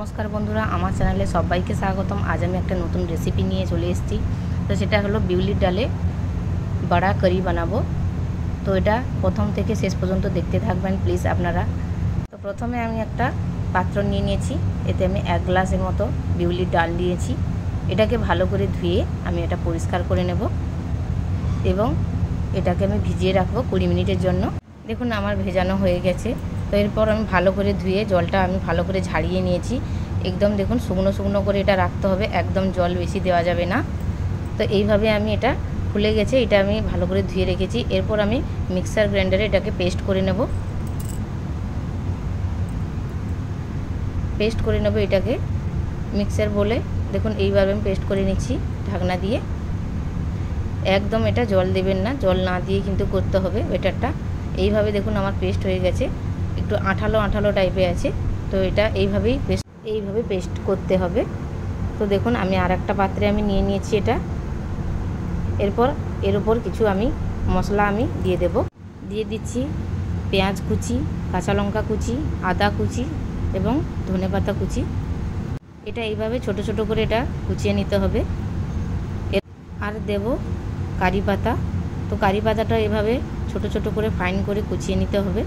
नमस्कार बंधुरा आमार चैनले सबाइके स्वागतम। आज आमी एक नतून रेसिपि निये चले एसेछि। तो सेटा हलो बिउलिर डाले बड़ा करी बानाबो। तो एटा प्रथम थेके शेष पर्यन्त देखते थाकबेन प्लिज आपनारा। तो प्रथमे आमी एकटा पात्र निये नियेछि, एते आमी 1 ग्लासेर मतो बिउलिर डाल दियेछि। एटाके भालो करे धुए आमी एटा परिष्कार करे नेब एबं एटाके आमी भिजिए राखबो 20 मिनिटेर जन्य। देखुन आमार भेजानो हये गेछे। तो एरपर आमी भालो करे धुए जलटा आमी भालो करे झाड़िए निएछि। एकदम देखुन शुकनो शुकनो करे एटा राखते होबे, एकदम जल बेशी देওয়া যাবে না। तो এইভাবে আমি এটা খুলে গেছে, এটা আমি ভালো করে ধুয়ে রেখেছি। এরপর আমি মিক্সার গ্রাইন্ডারে এটাকে পেস্ট করে নেব। পেস্ট করে নেব এটাকে মিক্সার বলে। দেখুন এইভাবে আমি পেস্ট করে নিচ্ছি ঢাকনা দিয়ে। একদম এটা জল দেবেন না, জল না দিয়ে কিন্তু করতে হবে ব্যাটারটা। এইভাবে দেখুন আমার পেস্ট হয়ে গেছে, একটু আঠালো আঠালো টাইপের আছে। তো এটা এইভাবে পেস্ট করতে হবে। তো দেখুন আমি আরেকটা পাত্রে আমি নিয়ে নিয়েছি এটা। এরপর এর উপর কিছু আমি মশলা আমি দিয়ে দেব। দিয়ে দিচ্ছি পেঁয়াজ কুচি, কাঁচা লঙ্কা কুচি, আদা কুচি এবং ধনেপাতা কুচি। এটা এইভাবে ছোট ছোট করে এটা কুচিয়ে নিতে হবে। আর দেব কারি পাতা। তো কারি পাতাটা এভাবে ছোট ছোট করে ফাইন করে কুচিয়ে নিতে হবে।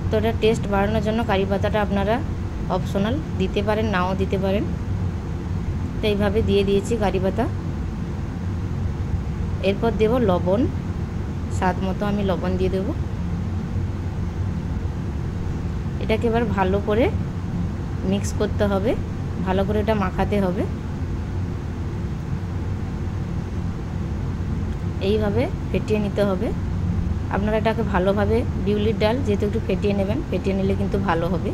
তো এটা টেস্ট বাড়ানোর জন্য কারি পাতাটা আপনারা অপশনাল দিতে পারেন, নাও দিতে পারেন। তো এইভাবে দিয়ে দিয়েছি কারি পাতা। এরপর দেব লবণ, স্বাদ মতো আমি লবণ দিয়ে দেব। এটাকে এবার ভালো করে মিক্স করতে হবে, ভালো করে এটা মাখাতে হবে। এইভাবে ফেটিয়ে নিতে হবে। আপনারা এটাকে ভালোভাবে বিউলির ডাল যেহেতু একটু ফেটিয়ে নেবেন, ফেটিয়ে নিলে কিন্তু ভালো হবে।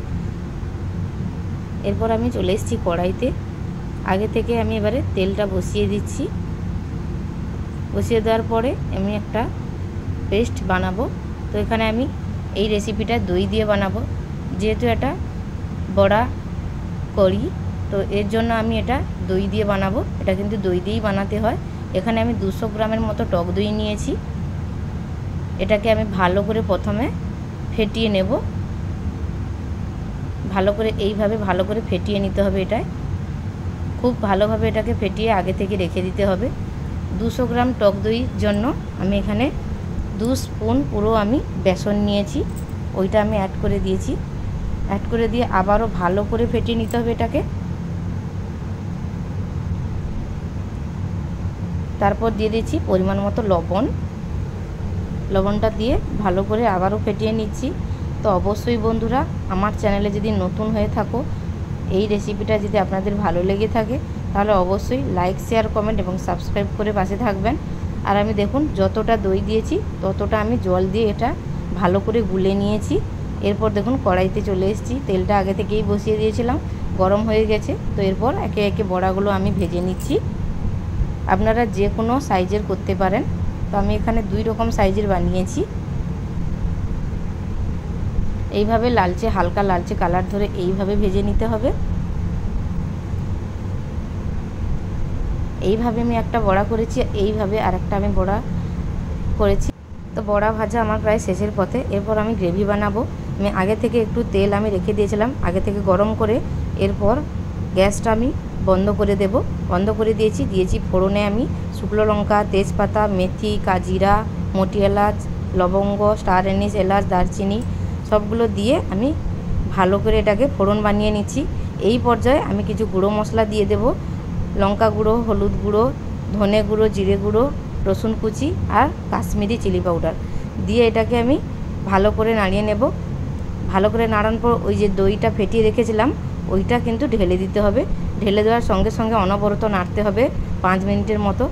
এরপর আমি চলে এসেছি কড়াইতে। আগে থেকে আমি এবারে তেলটা বসিয়ে দিচ্ছি। বসিয়ে দেওয়ার পরে আমি একটা পেস্ট বানাবো। তো এখানে আমি এই রেসিপিটা দই দিয়ে বানাবো, যেহেতু এটা বড়া করি। তো এর জন্য আমি এটা দই দিয়ে বানাবো। এটা কিন্তু দই দিয়েই বানাতে হয়। এখানে আমি 200 গ্রামের মতো টক দই নিয়েছি। এটাকে আমি ভালো করে প্রথমে ফেটিয়ে নেব। ভালো করে এইভাবে ভালো করে ফেটিয়ে নিতে হবে। এটাই খুব ভালোভাবে এটাকে ফেটিয়ে আগে থেকে রেখে দিতে হবে। 200 গ্রাম টক দইয়ের জন্য আমি এখানে 2 স্পুন পুরো আমি বেসন নিয়েছি, ওইটা আমি অ্যাড করে দিয়েছি। অ্যাড করে দিয়ে আবারও ভালো করে ফেটিয়ে নিতে হবে এটাকে। তারপর দিয়ে দিচ্ছি পরিমাণ মতো লবণ। লবণটা দিয়ে ভালো করে আবারও ফেটিয়ে নিচ্ছি। তো অবশ্যই বন্ধুরা আমার চ্যানেলে যদি নতুন হয়ে থাকো, এই রেসিপিটা যদি আপনাদের ভালো লেগে থাকে তাহলে অবশ্যই লাইক, শেয়ার, কমেন্ট এবং সাবস্ক্রাইব করে পাশে থাকবেন। আর আমি দেখুন যতটা দই দিয়েছি ততটা আমি জল দিয়ে এটা ভালো করে গুলে নিয়েছি। এরপর দেখুন কড়াইতে চলে এসেছি। তেলটা আগে থেকেই বসিয়ে দিয়েছিলাম, গরম হয়ে গেছে। তো এরপর একে একে বড়াগুলো আমি ভেজে নিচ্ছি। আপনারা যে কোনো সাইজের করতে পারেন। তো আমি এখানে 2 রকম সাইজের বানিয়েছি। এইভাবে লালচে, হালকা লালচে কালার ধরে এইভাবে ভেজে নিতে হবে। এইভাবে আমি একটা বড়া করেছি, এইভাবে আরেকটা আমি বড়া করেছি। তো বড়া ভাজা আমার প্রায় শেষের পথে। এরপর আমি গ্রেভি বানাবো। আমি আগে থেকে একটু তেল আমি রেখে দিয়েছিলাম আগে থেকে গরম করে। এরপর গ্যাসটা আমি বন্ধ করে দেব। বন্ধ করে দিয়েছি ফোড়নে আমি শুকনো লঙ্কা, তেজপাতা, মেথি, কাজিরা, মোটি এলাচ, লবঙ্গ, স্টার এনিস, এলাচ, দারচিনি সবগুলো দিয়ে আমি ভালো করে এটাকে ফোড়ন বানিয়ে নিচ্ছি। এই পর্যায়ে আমি কিছু গুঁড়ো মশলা দিয়ে দেব। লঙ্কা গুঁড়ো, হলুদ গুঁড়ো, ধনে গুঁড়ো, জিরে গুঁড়ো, রসুন কুচি আর কাশ্মীরি চিলি পাউডার দিয়ে এটাকে আমি ভালো করে নাড়িয়ে নেব। ভালো করে নাড়ানোর পর ওই যে দইটা ফেটিয়ে রেখেছিলাম ওইটা কিন্তু ঢেলে দিতে হবে। ঢেলে দেওয়ার সঙ্গে সঙ্গে অনবরত নাড়তে হবে 5 মিনিটের মতো।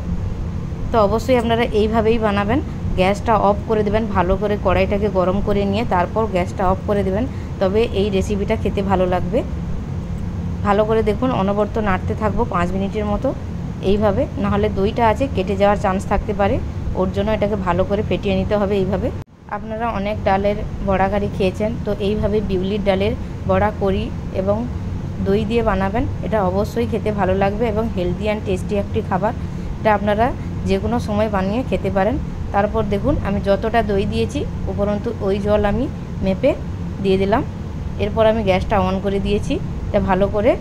তো অবশ্যই আপনারা এইভাবেই বানাবেন। গ্যাসটা অফ করে দেবেন, ভালো করে কড়াইটাকে গরম করে নিয়ে তারপর গ্যাসটা অফ করে দেবেন, তবে এই রেসিপিটা খেতে ভালো লাগবে। ভালো করে দেখুন অনবরত নাড়তে থাকবো 5 মিনিটের মতো এইভাবে, নাহলে দইটা আছে কেটে যাওয়ার চান্স থাকতে পারে। ওর জন্য এটাকে ভালো করে ফেটিয়ে নিতে হবে এইভাবে। আপনারা অনেক ডালের বড়া কারি খেয়েছেন, তো এইভাবে বিউলির ডালের বড়া করি এবং দই দিয়ে বানাবেন। এটা অবশ্যই খেতে ভালো লাগবে এবং হেলদি অ্যান্ড টেস্টি একটি খাবার। এটা আপনারা যে কোনো সময় বানিয়ে খেতে পারেন। তারপর দেখুন আমি যতটা দই দিয়েছি উপরন্তু ওই জল আমি মেপে দিয়ে দিলাম। এরপর আমি গ্যাসটা অন করে দিয়েছি। এটা ভালো করে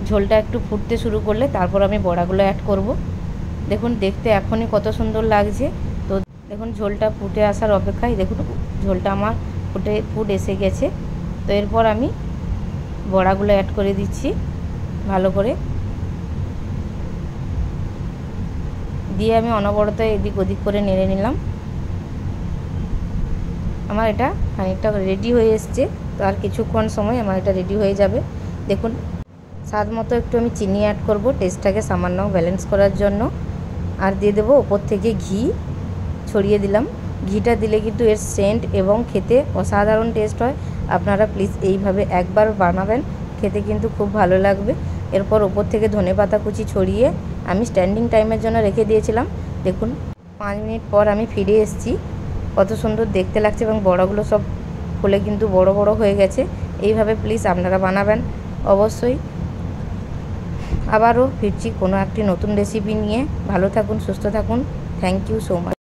ঝোলটা একটু ফুটতে শুরু করলে তারপর আমি বড়াগুলো অ্যাড করব। দেখুন দেখতে এখনই কত সুন্দর লাগছে। তো দেখুন ঝোলটা ফুটে আসার অপেক্ষায়, দেখুন ঝোলটা আমার ফুট এসে গেছে। তো এরপর আমি বড়াগুলো অ্যাড করে দিচ্ছি, ভালো করে দিয়ে আমি অনবরত এদিক ওদিক করে নেড়ে নিলাম। আমার এটা খানিকটা রেডি হয়ে এসছে। তো আর কিছুক্ষণ সময় আমার এটা রেডি হয়ে যাবে। দেখুন স্বাদ মতো একটু আমি চিনি অ্যাড করব টেস্টটাকে সামান্য ব্যালেন্স করার জন্য। আর দিয়ে দেবো ওপর থেকে ঘি ছড়িয়ে দিলাম। ঘিটা দিলে কিন্তু এর সেন্ট এবং খেতে অসাধারণ টেস্ট হয়। আপনারা প্লিজ এইভাবে একবার বানাবেন, খেতে কিন্তু খুব ভালো লাগবে। এরপর ওপর থেকে ধনেপাতা কুচি ছড়িয়ে আমি স্ট্যান্ডিং টাইমের জন্য রেখে দিয়েছিলাম। দেখুন 5 মিনিট পর আমি ফিরে এসেছি। কত সুন্দর দেখতে লাগছে এবং বড়াগুলো সব ফুলে কিন্তু বড় বড় হয়ে গেছে। এইভাবে প্লিজ আপনারা বানাবেন অবশ্যই। আবারও ফিরছি কোনো একটি নতুন রেসিপি নিয়ে। ভালো থাকুন, সুস্থ থাকুন। Thank you so much.